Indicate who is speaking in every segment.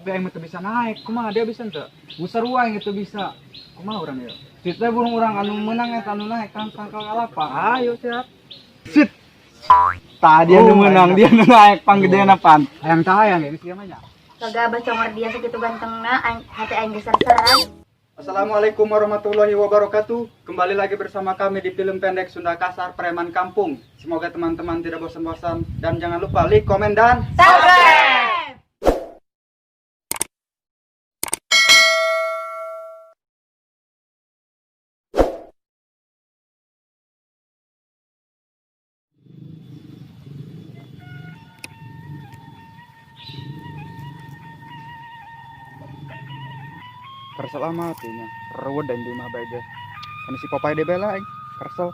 Speaker 1: Yang itu bisa naik, kumaha dia bisa ente? Busar uang itu bisa. Kumaha orang ya? Kita burung orang anu menang eta anu naik kan kalapa. Ayo siap. Sit. Tadi anu menang, dia anu naik panggedean apaan? Hayang tahayang ya geus mah.
Speaker 2: Kagak baca dia segitu gantengna, hati aing geser-seran.
Speaker 1: Assalamualaikum warahmatullahi wabarakatuh. Kembali lagi bersama kami di film pendek Sunda Kasar Preman Kampung. Semoga teman-teman tidak bosan-bosan dan jangan lupa like, komen dan
Speaker 2: Subscribe.
Speaker 1: kersel amat ya. Rewed dan di mah bae. Kan si Popeye de bela kersel.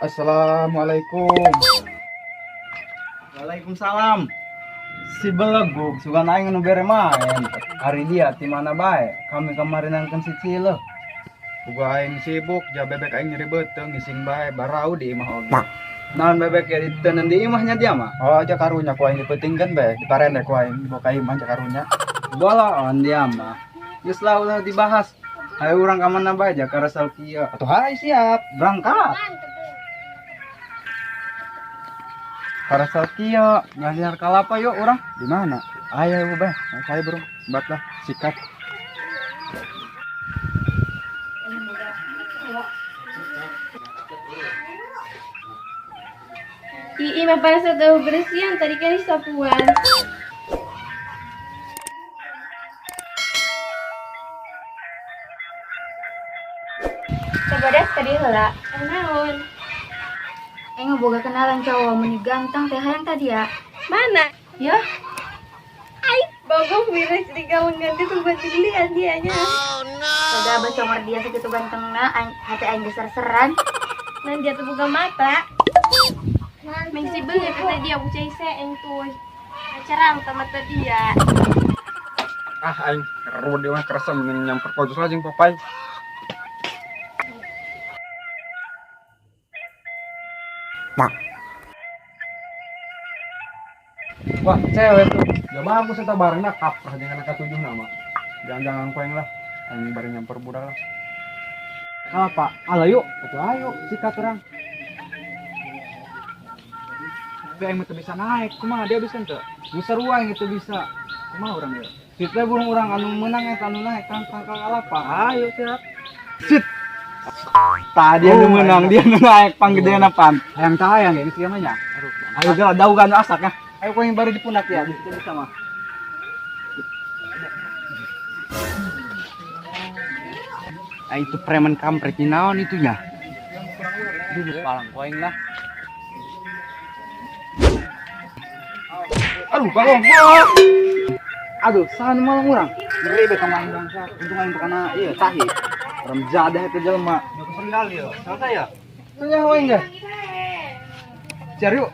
Speaker 1: Assalamualaikum.
Speaker 3: Waalaikumsalam. Si beleguk suka naik nu bere main. Hari dia di mana bae? Kami kemarin nangken si Cile.
Speaker 1: Uga aing sibuk, ja bebek aing nyeri beteng ngising bae barau di imah oge.
Speaker 3: Naon bebek ya ditenen di imahnya dia mah?
Speaker 1: Oh, aja karunya ku aing dipetingkeun bae, diparende ku aing dibawa ka imah aja karunya.
Speaker 3: Boloon dia mah. Geus lah udah dibahas. Hayu urang ka mana bae ja ka resel kieu.
Speaker 1: Atuh hai siap,
Speaker 3: Berangkat. Karasal kieu, nyanyar kalapa yuk urang.
Speaker 1: di mana? Ayo bae, saya burung. Batlah sikat.
Speaker 4: Ii mah pada saat tahu bersihan tadi kan sapuan.
Speaker 2: Coba tadi heula.
Speaker 4: Naon?
Speaker 2: Aing boga kenalan cowok meni ganteng teh hayang tadi ya.
Speaker 4: Mana?
Speaker 2: Ya,
Speaker 4: Ai, bogong miris di gaung ganti tuh buat dilihat dianya.
Speaker 2: kagak baca dia segitu gantengna, hati aing geser-seran.
Speaker 4: Nan dia tuh buka mata. Mengsi beungeut kata dia bucai seeng tuh. Acara sama mata dia.
Speaker 1: Ah aing rewed deui mah kerasa mending nyamper pojok aja jeung Popeye. Wah, cewek tuh. Ya bagus eta barengna kaprah jangan ka tujuh nama. Jangan koeng lah. Aing bari nyamper budak lah. Apa? Ala yuk. Atuh ayo sikat urang. Yang itu bisa naik, kumaha dia bisa ente? Busar uang itu bisa. Kumaha urang ya? Kita burung orang anu menang eta anu naik kan kalapa. Ayo siap. Sit. Tadi anu menang, dia anu naik panggedean apaan? Hayang tahayang ya geus mah nya. Ayo geus daugan asak ya. Ayo kau yang baru di pundak ya, kita bisa mah.
Speaker 3: Itu preman kampret ni naon itunya? Dulu palang koeng lah.
Speaker 1: Aduh, balong. Aduh, sahan malang urang. Rebe ka main bangsa. Untung aing kana ieu tahi. Ram jadah itu jelema.
Speaker 3: Sendal ya, selesai ya?
Speaker 1: Tanya wae enggak? Cari yuk.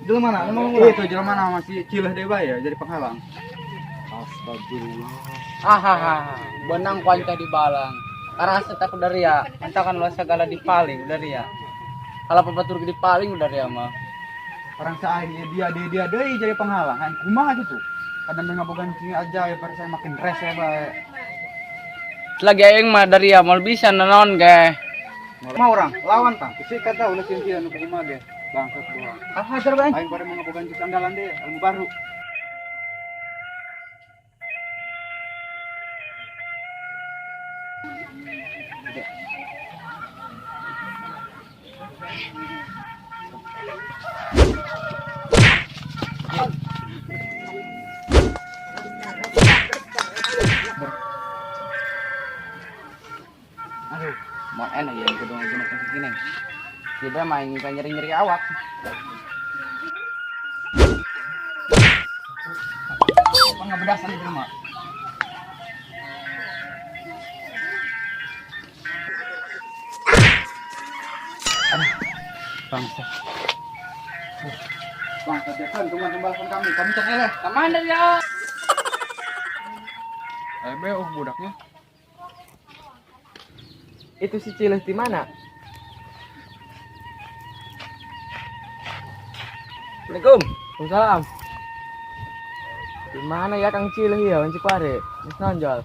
Speaker 1: Jelema mana? Malang urang. Itu jelema nama masih Cileh deui bae ya jadi penghalang. Astagfirullah.
Speaker 3: Hahaha, benang kuanca di balang. Karena setak udah ria, antakan lo segala dipaling udah ria. Kalau pebatur dipaling udah ria mah.
Speaker 1: Orang saing dia deui jadi penghalang. Aing kumaha gitu. Kadang ngabogan cing aja ya pada saya makin rese bae.
Speaker 3: Lagi aing mah dari ya mal bisa naon ge.
Speaker 1: Mau orang lawan tang. Sikat dah ulah cing-cing anu kumaha ge. Bangsat gua.
Speaker 3: Ah hajar bae.
Speaker 1: Aing pada ngabogan cing andalan deh, ilmu baru.
Speaker 3: Aduh, mau enak ya kudu nggunakan segini. Tidak main kan nyeri-nyeri awak.
Speaker 1: Apa ngabedasan di rumah? Bangsa. Bangsa ya kan teman-teman kami. Kami cek eleh.
Speaker 3: Taman dari ya.
Speaker 1: Budaknya.
Speaker 5: Itu si Cileh di mana?
Speaker 3: Assalamualaikum. Waalaikumsalam. Di mana ya Kang Cilih ya, Kang Cikpare? Mas nonjol.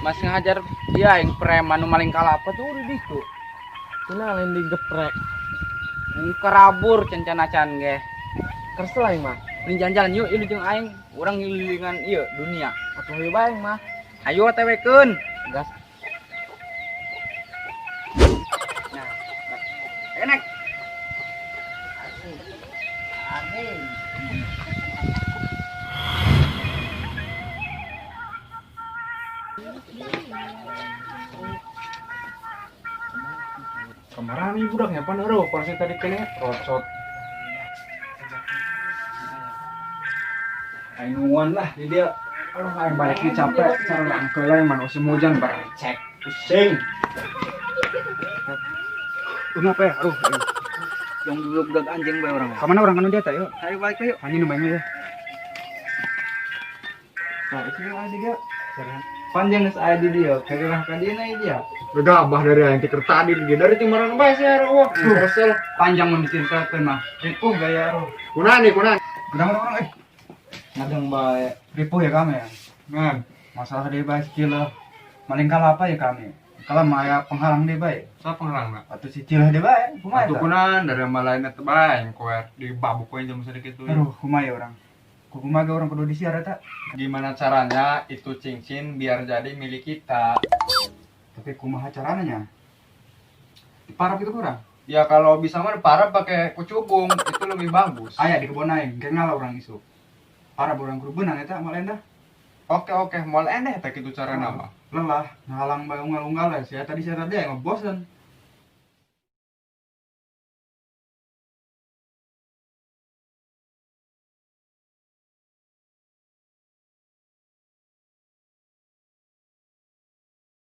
Speaker 3: Mas ngajar dia yang preman nu maling kalapa tuh udah ditu. Kenal yang digeprek. Ini kerabur can-can ge. Kersel aing mah. Ini jalan-jalan yuk, ieu jeung aing urang ngilingan ieu dunia. Atuh ieu bae mah. Ayo tewekeun. Gas. Nah, enak. Amin.
Speaker 1: Kemarin nih budak ya pan ero pas tadi kene rocot. Ainguan lah di dia. Aduh aing balik ki capek cara angkel lain man musim hujan bareng cek pusing. Kenapa ya? Aduh.
Speaker 3: Yang dulu budak anjing bae orang.
Speaker 1: Kamana orang anu dia teh yuk.
Speaker 3: Ayo balik yuk.
Speaker 1: Anjing nu bae ya. Nah, itu yang ada dia. Panjang geus aya di dia. Kagerah ka dieu na dia.
Speaker 5: Udah abah dari yang tikar tadi dari timaran bae sih wah.
Speaker 1: Kesel panjang mun dicintakeun mah. Ripuh gaya ro.
Speaker 5: Kunani.
Speaker 1: Udang ngadeng bae. Ripuh ya kami ya.
Speaker 5: Ngan.
Speaker 1: Masalah dia bae skill maling kalapa ya kami. Kalau maya penghalang dia bae.
Speaker 5: Sa penghalang na.
Speaker 1: Atau si cilah dia bae. Kumaha
Speaker 5: Atuh
Speaker 1: eta?
Speaker 5: kunan dari malaina teh bae yang koe di babuk we jam sedikit tuh.
Speaker 1: Aduh, kumaha orang. Kumaha orang kudu disiar eta.
Speaker 5: Gimana caranya itu cincin biar jadi milik kita?
Speaker 1: Tapi kumaha caranya? Diparap itu kurang.
Speaker 5: Ya kalau bisa mah parah pakai kucubung itu lebih bagus.
Speaker 1: Aya di kebon aing, kenal orang isu. Parap orang kudu beunang eta moal endah.
Speaker 5: Oke, moal eneh teh kitu cara nama.
Speaker 1: Lelah, ngalang bae unggal-unggal ya. Tadi saya yang ngebosen.